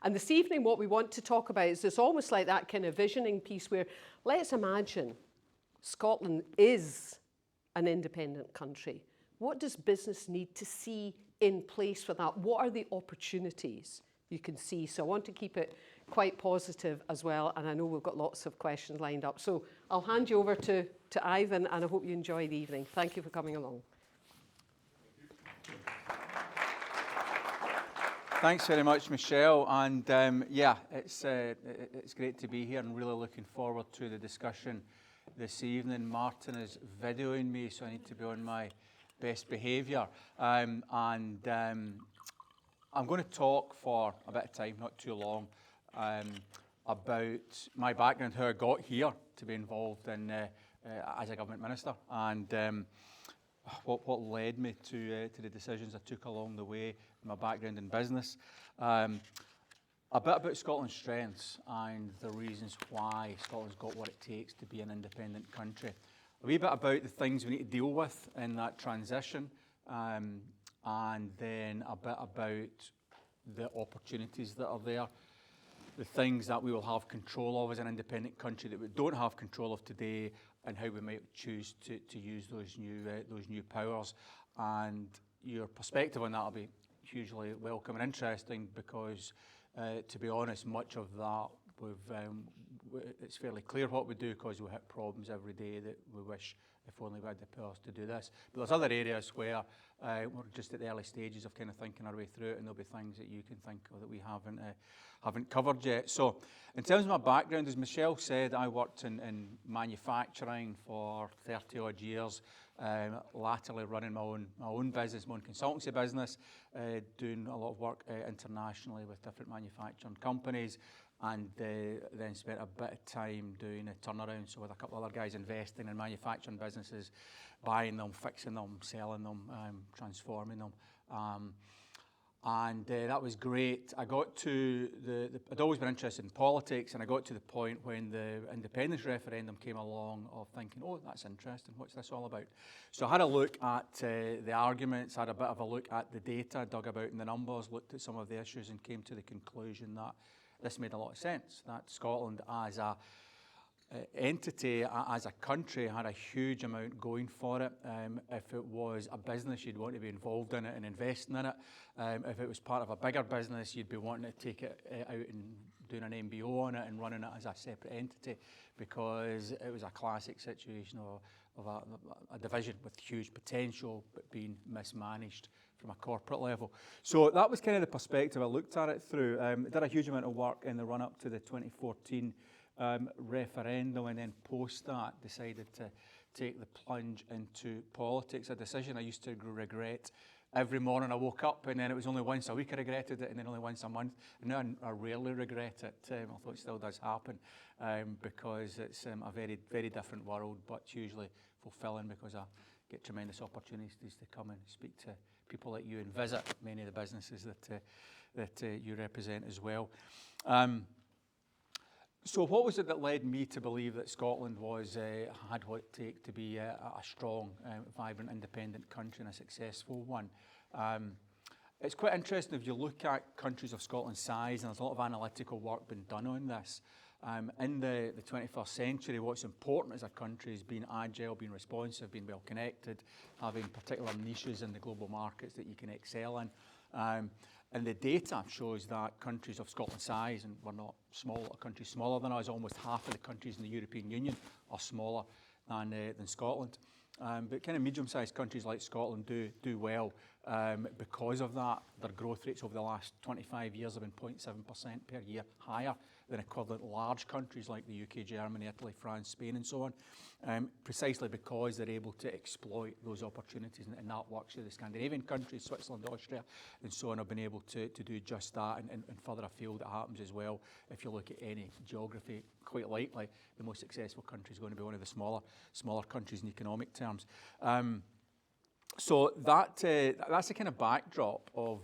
And this evening what we want to talk about is it's almost like that kind of visioning piece where let's imagine Scotland is an independent country. What does business need to see in place for that? What are the opportunities you can see? So I want to keep it quite positive as well, and I know we've got lots of questions lined up. So I'll hand you over to Ivan, and I hope you enjoy the evening. Thank you for coming along. Thanks very much, Michelle, and yeah, it's great to be here and really looking forward to the discussion this evening. Martyn is videoing me, so I need to be on my best behaviour, and I'm going to talk for a bit of time, not too long, about my background, how I got here to be involved in as a government minister, and what led me to the decisions I took along the way, my background in business, a bit about Scotland's strengths and the reasons why Scotland's got what it takes to be an independent country, a wee bit about the things we need to deal with in that transition, and then a bit about the opportunities that are there, the things that we will have control of as an independent country that we don't have control of today, and how we might choose to use those new powers. And your perspective on that will be hugely welcome and interesting, because to be honest, much of that it's fairly clear what we do, because we hit problems every day that we wish if only we had the powers to do this. But there's other areas where we're just at the early stages of kind of thinking our way through it, and there'll be things that you can think of that we haven't covered yet. So in terms of my background, as Michelle said, I worked in manufacturing for 30 odd years, latterly running my own business, my own consultancy business, doing a lot of work internationally with different manufacturing companies, and then spent a bit of time doing a turnaround, so with a couple of other guys investing in manufacturing businesses, buying them, fixing them, selling them, transforming them. And that was great. I got to I'd always been interested in politics, and I got to the point when the independence referendum came along of thinking, oh, that's interesting, what's this all about? So I had a look at the arguments, had a bit of a look at the data, dug about in the numbers, looked at some of the issues, and came to the conclusion that this made a lot of sense, that Scotland as a entity, as a country, had a huge amount going for it. If it was a business, you'd want to be involved in it and investing in it. If it was part of a bigger business, you'd be wanting to take it out and doing an MBO on it and running it as a separate entity, because it was a classic situation of a division with huge potential but being mismanaged from a corporate level. So that was kind of the perspective I looked at it through. Did a huge amount of work in the run-up to the 2014 referendum, and then post that decided to take the plunge into politics, a decision I used to regret every morning I woke up, and then it was only once a week I regretted it, and then only once a month, and now I rarely regret it, although it still does happen, because it's a very, very different world, but hugely fulfilling, because I get tremendous opportunities to come and speak to people like you and visit many of the businesses that you represent as well. So what was it that led me to believe that Scotland had what it takes to be a strong, vibrant, independent country and a successful one? It's quite interesting if you look at countries of Scotland's size, and there's a lot of analytical work being done on this. In the 21st century, what's important as a country is being agile, being responsive, being well connected, having particular niches in the global markets that you can excel in. And the data shows that countries of Scotland's size, and we're not small, a country smaller than us, almost half of the countries in the European Union are smaller than Scotland. But kind of medium-sized countries like Scotland do well because of that. Their growth rates over the last 25 years have been 0.7% per year higher than equivalent large countries like the UK, Germany, Italy, France, Spain, and so on, precisely because they're able to exploit those opportunities, and that works. The Scandinavian countries, Switzerland, Austria, and so on, have been able to do just that, and further afield it happens as well. If you look at any geography, quite likely the most successful country is going to be one of the smaller countries in economic terms. So that's the kind of backdrop of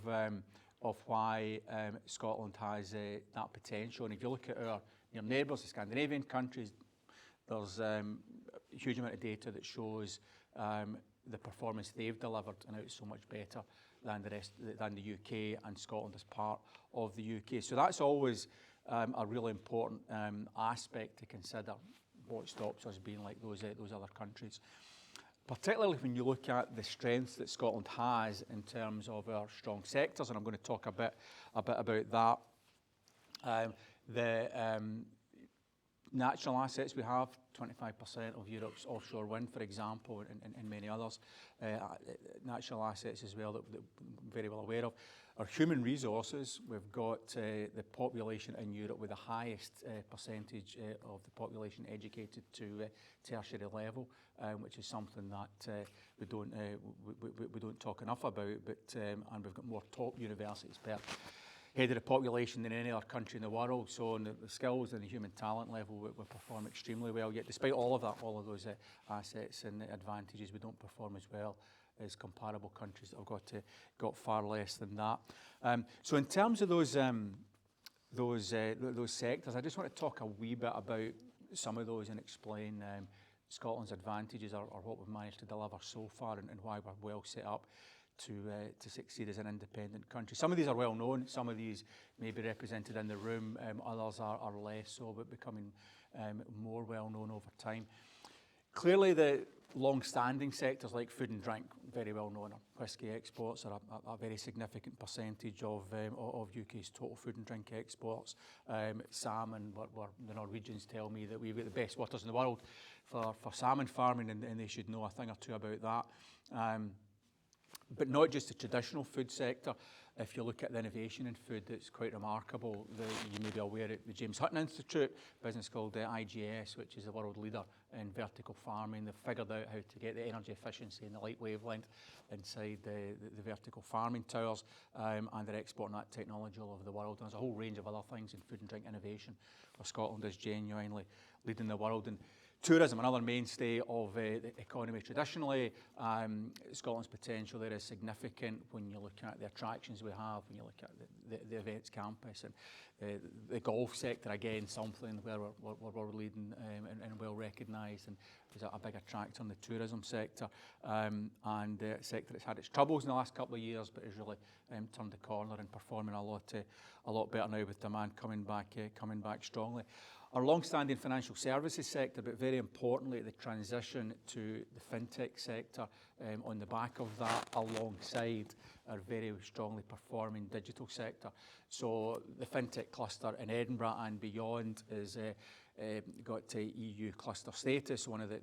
why Scotland has that potential. And if you look at your neighbours, the Scandinavian countries, there's a huge amount of data that shows the performance they've delivered, and it's so much better than the UK, and Scotland is part of the UK. So that's always a really important aspect to consider, what stops us being like those other countries. Particularly when you look at the strengths that Scotland has in terms of our strong sectors, and I'm going to talk a bit about that. The natural assets we have, 25% of Europe's offshore wind, for example, and many others. Natural assets as well that we're very well aware of. Our human resources, we've got the population in Europe with the highest percentage of the population educated to tertiary level, which is something that we don't talk enough about. But and we've got more top universities per head of the population than any other country in the world. So on the skills and the human talent level, we perform extremely well. Yet despite all of that, all of those assets and advantages, we don't perform as well as comparable countries that have got far less than that. So in terms of those sectors, I just want to talk a wee bit about some of those and explain Scotland's advantages or what we've managed to deliver so far and why we're well set up to succeed as an independent country. Some of these are well known, some of these may be represented in the room, others are less so, but becoming more well known over time. Clearly the long-standing sectors like food and drink, very well known. Whisky exports are a very significant percentage of UK's total food and drink exports. Salmon, what the Norwegians tell me that we've got the best waters in the world for salmon farming, and they should know a thing or two about that. But not just the traditional food sector. If you look at the innovation in food, it's quite remarkable. You may be aware of the James Hutton Institute, a business called IGS, which is the world leader in vertical farming. They've figured out how to get the energy efficiency and the light wavelength inside the vertical farming towers, and they're exporting that technology all over the world. And there's a whole range of other things in food and drink innovation where Scotland is genuinely leading the world. And tourism, another mainstay of the economy traditionally. Scotland's potential there is significant when you look at the attractions we have, when you look at the events campus, and the golf sector, again, something where we're leading and well recognised, and is a big attractor in the tourism sector, and a sector that's had its troubles in the last couple of years, but has really turned the corner and performing a lot better now with demand coming back strongly. Our long-standing financial services sector, but very importantly, the transition to the fintech sector on the back of that, alongside our very strongly performing digital sector. So the fintech cluster in Edinburgh and beyond is got to EU cluster status, one of the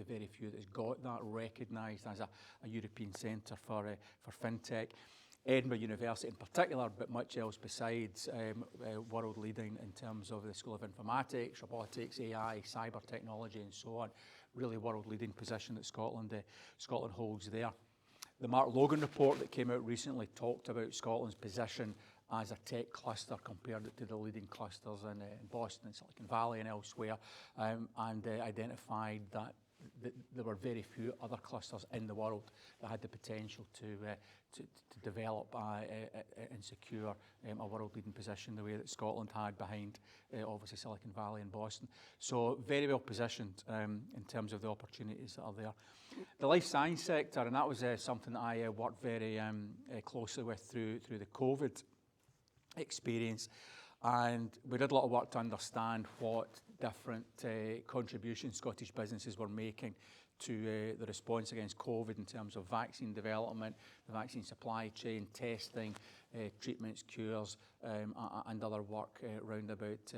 very few that's got that recognised as a European centre for fintech. Edinburgh University in particular, but much else besides, world leading in terms of the School of Informatics, Robotics, AI, Cyber Technology and so on. Really world leading position that Scotland holds there. The Mark Logan report that came out recently talked about Scotland's position as a tech cluster compared to the leading clusters in Boston, Silicon Valley and elsewhere, and identified that there were very few other clusters in the world that had the potential to develop and secure a world-leading position the way that Scotland had behind obviously Silicon Valley and Boston. So very well positioned in terms of the opportunities that are there. The life science sector, and that was something that I worked very closely with through the COVID experience. And we did a lot of work to understand what different contributions Scottish businesses were making to the response against COVID in terms of vaccine development, the vaccine supply chain, testing, treatments, cures, and other work round about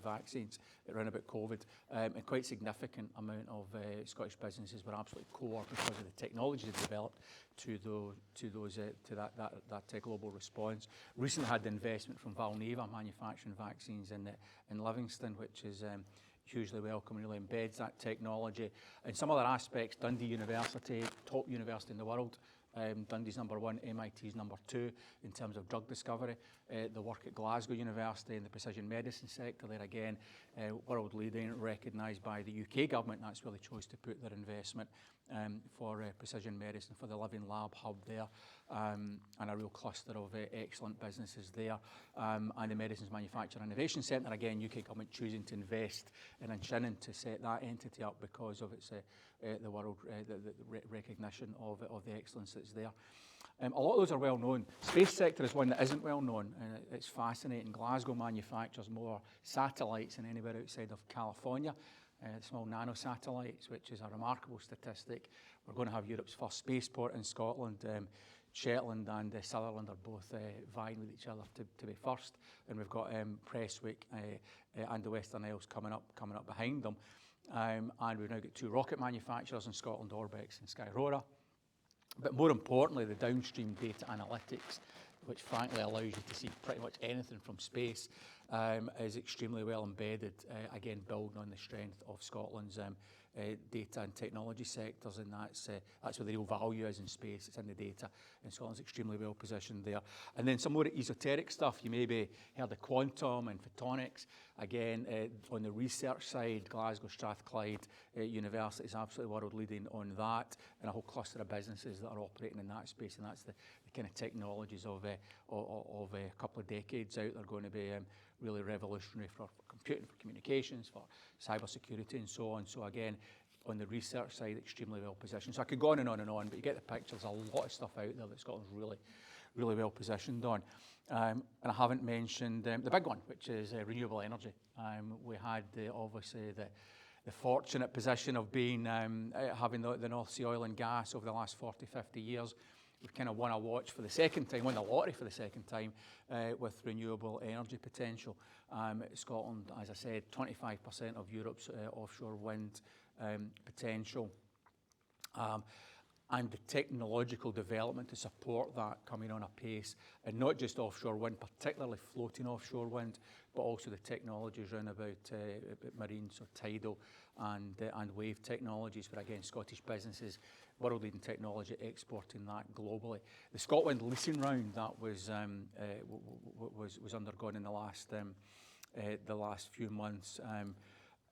vaccines, round about COVID. A quite significant amount of Scottish businesses were absolutely core because of the technology they developed to that global response. Recently had the investment from Valneva manufacturing vaccines in Livingston, which is hugely welcome and really embeds that technology. In some other aspects, Dundee University, top university in the world. Dundee's number 1, MIT's number 2 in terms of drug discovery. The work at Glasgow University in the precision medicine sector, there again, world leading, recognised by the UK government. That's where they chose to put their investment for precision medicine, for the Living Lab hub there, and a real cluster of excellent businesses there. And the Medicines Manufacture Innovation Centre, again, UK government choosing to invest in Shannon to set that entity up because of its the world the recognition of the excellence that's there. A lot of those are well known. Space sector is one that isn't well known, and it's fascinating. Glasgow manufactures more satellites than anywhere outside of California. Small nanosatellites, which is a remarkable statistic. We're going to have Europe's first spaceport in Scotland. Shetland and Sutherland are both vying with each other to be first, and we've got Prestwick and the Western Isles coming up behind them. And we've now got 2 rocket manufacturers in Scotland, Orbex and Skyrora. But more importantly, the downstream data analytics, which frankly allows you to see pretty much anything from space, is extremely well embedded, again building on the strength of Scotland's data and technology sectors, and that's where the real value is in space. It's in the data, and Scotland's extremely well positioned there. And then some more esoteric stuff. You maybe heard of quantum and photonics. Again, on the research side, Glasgow Strathclyde University is absolutely world leading on that, and a whole cluster of businesses that are operating in that space, and that's the kind of technologies of a couple of decades out. They're going to be really revolutionary for computing, for communications, for cybersecurity and so on. So again, on the research side, extremely well positioned. So I could go on and on and on, but you get the picture. There's a lot of stuff out there that Scotland's really well positioned on. And I haven't mentioned the big one, which is renewable energy. We had obviously the fortunate position of being having the North Sea oil and gas over the last 40, 50 years. We've kind of won a watch for the second time, won the lottery for the second time with renewable energy potential. Scotland, as I said, 25% of Europe's offshore wind potential. And the technological development to support that coming on apace, and not just offshore wind, particularly floating offshore wind, but also the technologies around about marine, so tidal and wave technologies, where again Scottish businesses, world-leading technology, exporting that globally. The Scotland leasing round that was undergone in the last few months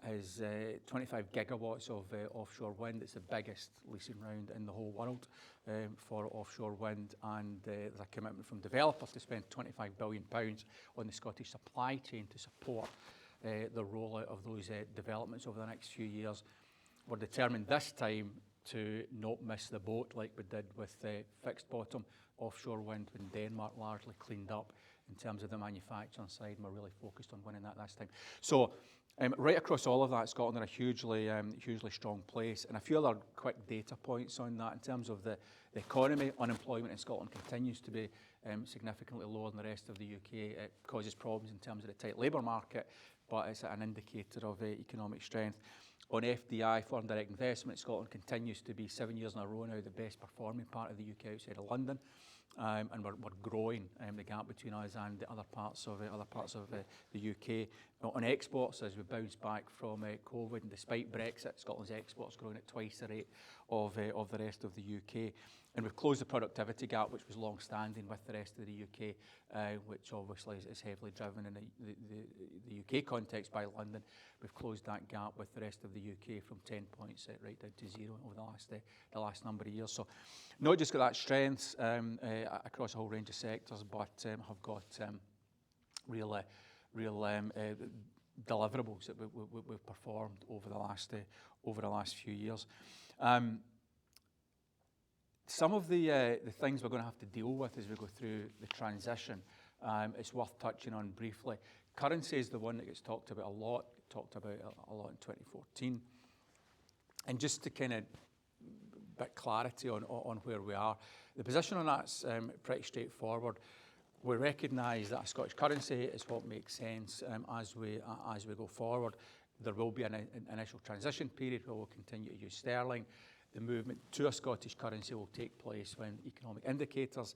is 25 gigawatts of offshore wind. It's the biggest leasing round in the whole world for offshore wind, and there's a commitment from developers to spend £25 billion on the Scottish supply chain to support the rollout of those developments over the next few years. We're determined this time to not miss the boat like we did with fixed bottom offshore wind when Denmark largely cleaned up in terms of the manufacturing side, and we're really focused on winning that this time. So right across all of that, Scotland in a hugely strong place. And a few other quick data points on that. In terms of the economy, unemployment in Scotland continues to be significantly lower than the rest of the UK. It causes problems in terms of the tight labour market, but it's an indicator of economic strength. On FDI, foreign direct investment, Scotland continues to be 7 years in a row now the best performing part of the UK outside of London. And we're growing the gap between us and the other parts of the UK. On exports, as we bounce back from COVID, and despite Brexit, Scotland's exports growing at twice the rate of the rest of the UK. And we've closed the productivity gap, which was long-standing with the rest of the UK, which obviously is heavily driven in the UK context by London. We've closed that gap with the rest of the UK from 10 points right down to 0 over the last number of years. So not just got that strength across a whole range of sectors, but have got real deliverables that we've performed over the last few years. Some of the things we're going to have to deal with as we go through the transition, it's worth touching on briefly. Currency is the one that gets talked about a lot in 2014. And just to kind of bit clarity on where we are, the position on that's pretty straightforward. We recognise that a Scottish currency is what makes sense as we go forward. There will be an initial transition period where we'll continue to use sterling. The movement to a Scottish currency will take place when economic indicators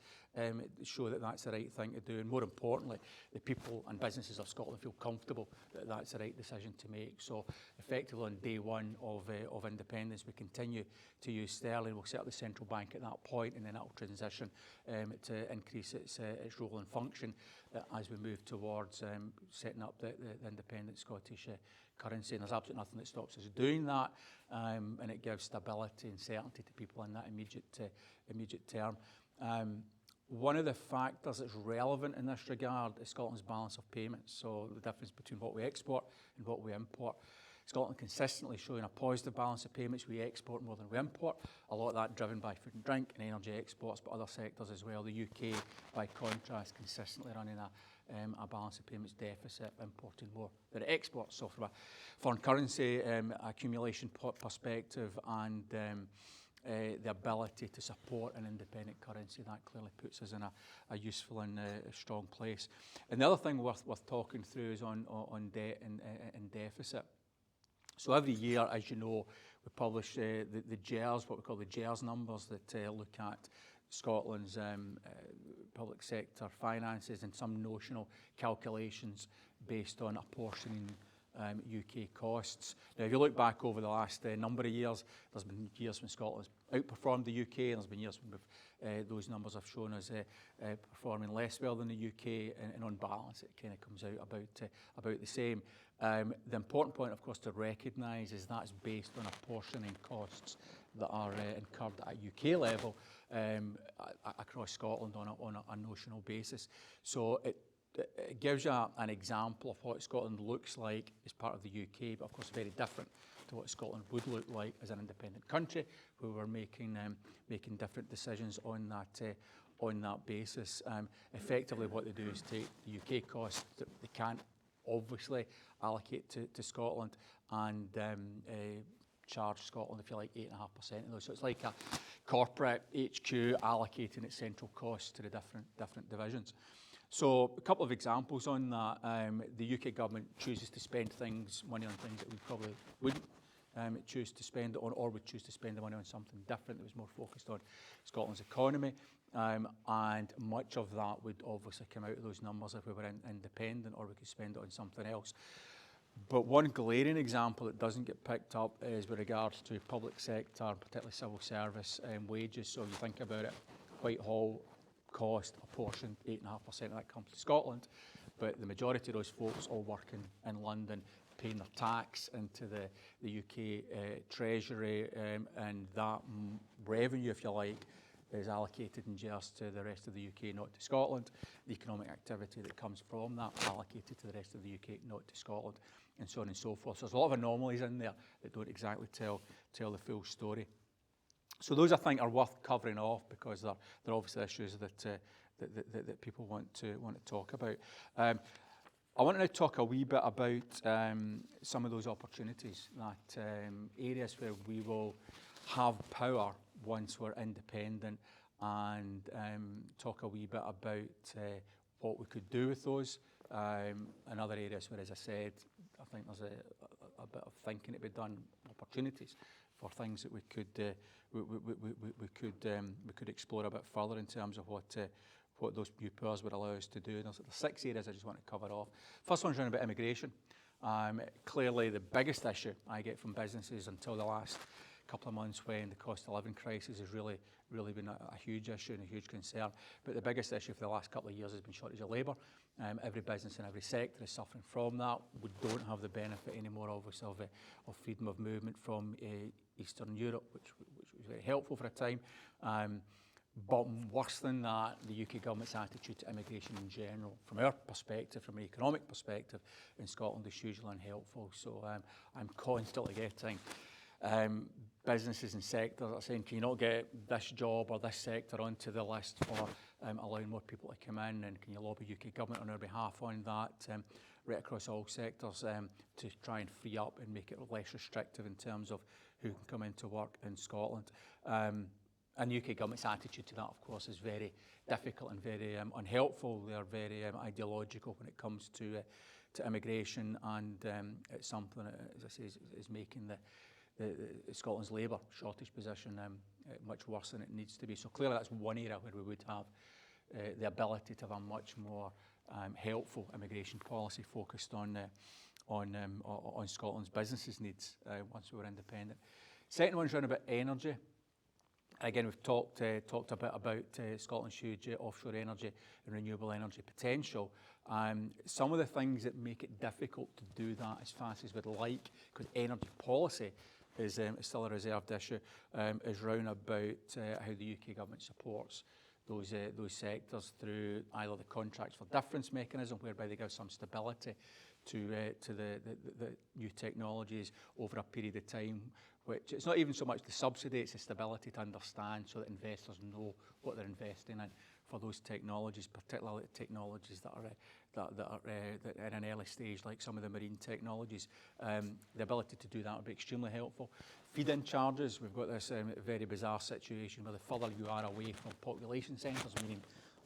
show that that's the right thing to do. And more importantly, the people and businesses of Scotland feel comfortable that that's the right decision to make. So effectively on day one of independence, we continue to use sterling. We'll set up the central bank at that point, and then that will transition to increase its role and function as we move towards setting up the independent Scottish currency. And there's absolutely nothing that stops us doing that, and it gives stability and certainty to people in that immediate term. One of the factors that's relevant in this regard is Scotland's balance of payments, so the difference between what we export and what we import. Scotland consistently showing a positive balance of payments. We export more than we import. A lot of that driven by food and drink and energy exports, but other sectors as well. The UK, by contrast, consistently running a balance of payments deficit, importing more than it exports. So from a foreign currency accumulation perspective and the ability to support an independent currency, that clearly puts us in a useful and a strong place. And the other thing worth talking through is on debt and deficit. So every year, as you know, we publish the GERS, what we call the GERS numbers, that look at Scotland's public sector finances and some notional calculations based on apportioning UK costs. Now, if you look back over the last number of years, there's been years when Scotland has outperformed the UK, and there's been years when those numbers have shown us performing less well than the UK, and on balance, it kind of comes out about the same. The important point, of course, to recognise is that's based on apportioning costs that are incurred at UK level across Scotland on a notional basis. So it gives you an example of what Scotland looks like as part of the UK, but of course very different to what Scotland would look like as an independent country, where we're making different decisions on that basis. Effectively, what they do is take the UK costs that they can't obviously allocate to Scotland and charge Scotland, if you like, 8.5% of those. So it's like a corporate HQ allocating its central costs to the different divisions. So a couple of examples on that. The UK government chooses to spend money on things that we probably wouldn't choose to spend on, or would choose to spend the money on something different that was more focused on Scotland's economy. And much of that would obviously come out of those numbers if we were independent, or we could spend it on something else. But one glaring example that doesn't get picked up is with regards to public sector, particularly civil service wages. So if you think about it, Whitehall cost apportioned 8.5% of that comes to Scotland, but the majority of those folks all working in London, paying their tax into the UK Treasury, and that revenue, if you like, is allocated in GERS to the rest of the UK, not to Scotland. The economic activity that comes from that allocated to the rest of the UK, not to Scotland, and so on and so forth. So there's a lot of anomalies in there that don't exactly tell the full story. So those, I think, are worth covering off because they're obviously issues that people want to talk about. I want to now talk a wee bit about some of those opportunities, that areas where we will have power once we're independent, and talk a wee bit about what we could do with those, and other areas where, as I said, I think there's a bit of thinking to be done, opportunities for things that we could explore a bit further in terms of what those new powers would allow us to do. And there's 6 areas I just want to cover off. First one's around about immigration. Clearly the biggest issue I get from businesses until the last couple of months, when the cost of living crisis has really been a huge issue and a huge concern. But the biggest issue for the last couple of years has been shortage of labour. Every business in every sector is suffering from that. We don't have the benefit anymore, obviously, of freedom of movement from Eastern Europe, which was very helpful for a time. But worse than that, the UK government's attitude to immigration in general, from our perspective, from an economic perspective, in Scotland is hugely unhelpful. So I'm constantly getting businesses and sectors are saying, can you not get this job or this sector onto the list for allowing more people to come in, and can you lobby UK government on our behalf on that, right across all sectors, to try and free up and make it less restrictive in terms of who can come into work in Scotland. And the UK government's attitude to that, of course, is very difficult and very unhelpful. They are very ideological when it comes to immigration, and it's something that, as I say, is making the Scotland's labour shortage position much worse than it needs to be. So clearly that's one area where we would have the ability to have a much more helpful immigration policy focused on Scotland's businesses' needs once we were independent. Second one's around about energy. Again, we've talked a bit about Scotland's huge offshore energy and renewable energy potential. Some of the things that make it difficult to do that as fast as we'd like, because energy policy is still a reserved issue, is round about how the UK government supports those sectors through either the contracts for difference mechanism, whereby they give some stability to the new technologies over a period of time, which it's not even so much the subsidy, it's the stability to understand so that investors know what they're investing in for those technologies, particularly technologies that are in an early stage, like some of the marine technologies. The ability to do that would be extremely helpful. Feed-in charges, we've got this very bizarre situation where the further you are away from population centres, meaning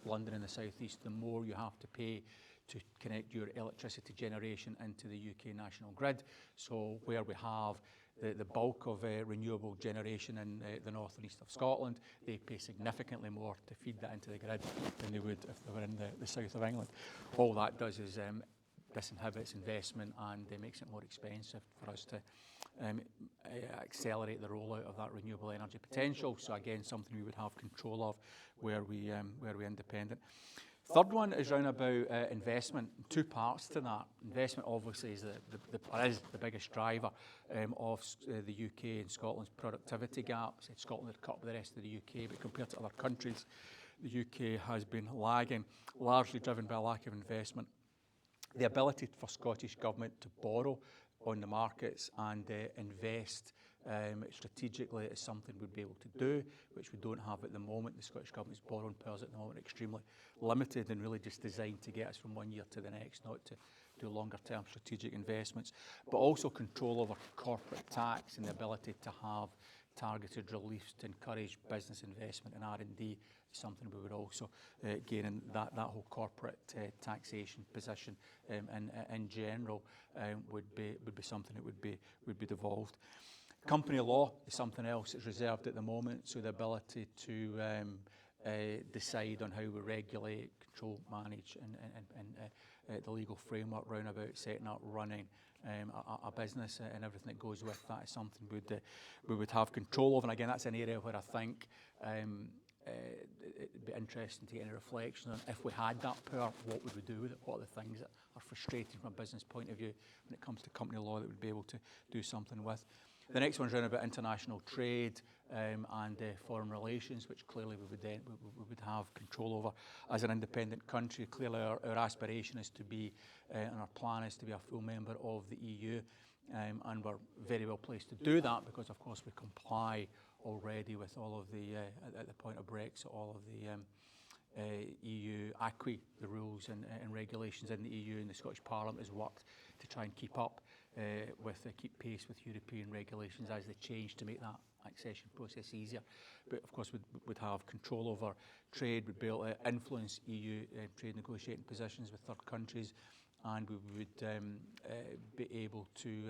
London and the South East, the more you have to pay to connect your electricity generation into the UK national grid. So where we have the bulk of renewable generation in the north and east of Scotland, they pay significantly more to feed that into the grid than they would if they were in the south of England. All that does is disinhibits investment and makes it more expensive for us to accelerate the rollout of that renewable energy potential. So again, something we would have control of where we're independent. Third one is round about investment. Two parts to that. Investment obviously is the biggest driver of the UK and Scotland's productivity gaps. Scotland had caught up with the rest of the UK, but compared to other countries, the UK has been lagging, largely driven by a lack of investment. The ability for Scottish Government to borrow on the markets and invest strategically is something we'd be able to do, which we don't have at the moment. The Scottish Government's borrowing powers at the moment are extremely limited and really just designed to get us from one year to the next, not to do longer term strategic investments, but also control over corporate tax and the ability to have targeted reliefs to encourage business investment in R&D is something we would also gain in that whole corporate taxation position in general would be something that would be devolved. Company law is something else that's reserved at the moment, so the ability to decide on how we regulate, control, manage and the legal framework round about setting up, running a business and everything that goes with that is something we would have control of. And again, that's an area where I think it'd be interesting to get a reflection on if we had that power, what would we do with it? What are the things that are frustrating from a business point of view when it comes to company law that we'd be able to do something with? The next one's around about international trade and foreign relations, which clearly we would have control over as an independent country. Clearly our aspiration is to be, and our plan is to be a full member of the EU, and we're very well placed to do that because of course we comply already with all of the, at the point of Brexit, all of the EU acquis, the rules and regulations in the EU, and the Scottish Parliament has worked to try and keep up keep pace with European regulations as they change to make that accession process easier. But of course we'd have control over trade, we'd be able to influence EU trade negotiating positions with third countries, and we would be able to,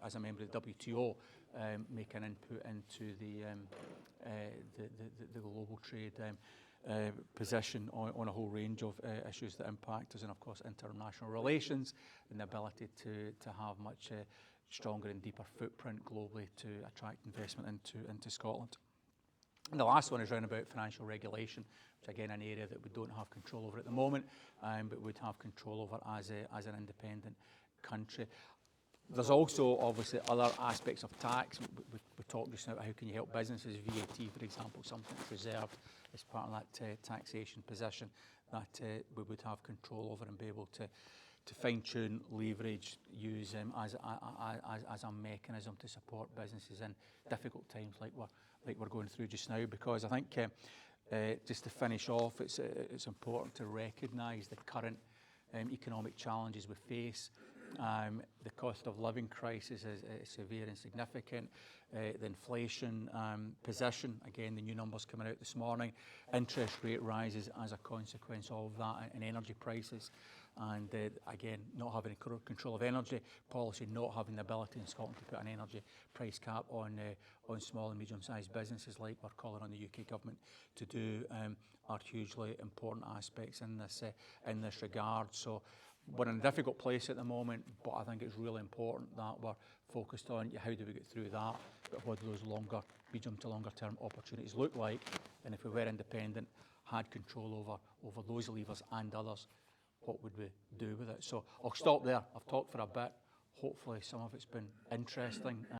as a member of the WTO, make an input into the global trade position on a whole range of issues that impact us, and of course international relations and the ability to have much stronger and deeper footprint globally to attract investment into Scotland. And the last one is around about financial regulation, which again an area that we don't have control over at the moment, but would have control over as an independent country. There's also obviously other aspects of tax. We talked just now about how can you help businesses, VAT for example, something that's reserved as part of that taxation position that we would have control over and be able to fine-tune, leverage, use as a mechanism to support businesses in difficult times like we're going through just now. Because I think just to finish off, it's important to recognise the current economic challenges we face. The cost of living crisis is severe and significant. The inflation position, again, the new numbers coming out this morning, interest rate rises as a consequence of that, and energy prices. And again, not having control of energy policy, not having the ability in Scotland to put an energy price cap on small and medium-sized businesses like we're calling on the UK government to do, are hugely important aspects in this regard. So we're in a difficult place at the moment, but I think it's really important that we're focused on how do we get through that, but what do those medium to longer term opportunities look like, and if we were independent, had control over those levers and others, what would we do with it? So I'll stop there. I've talked for a bit. Hopefully some of it's been interesting.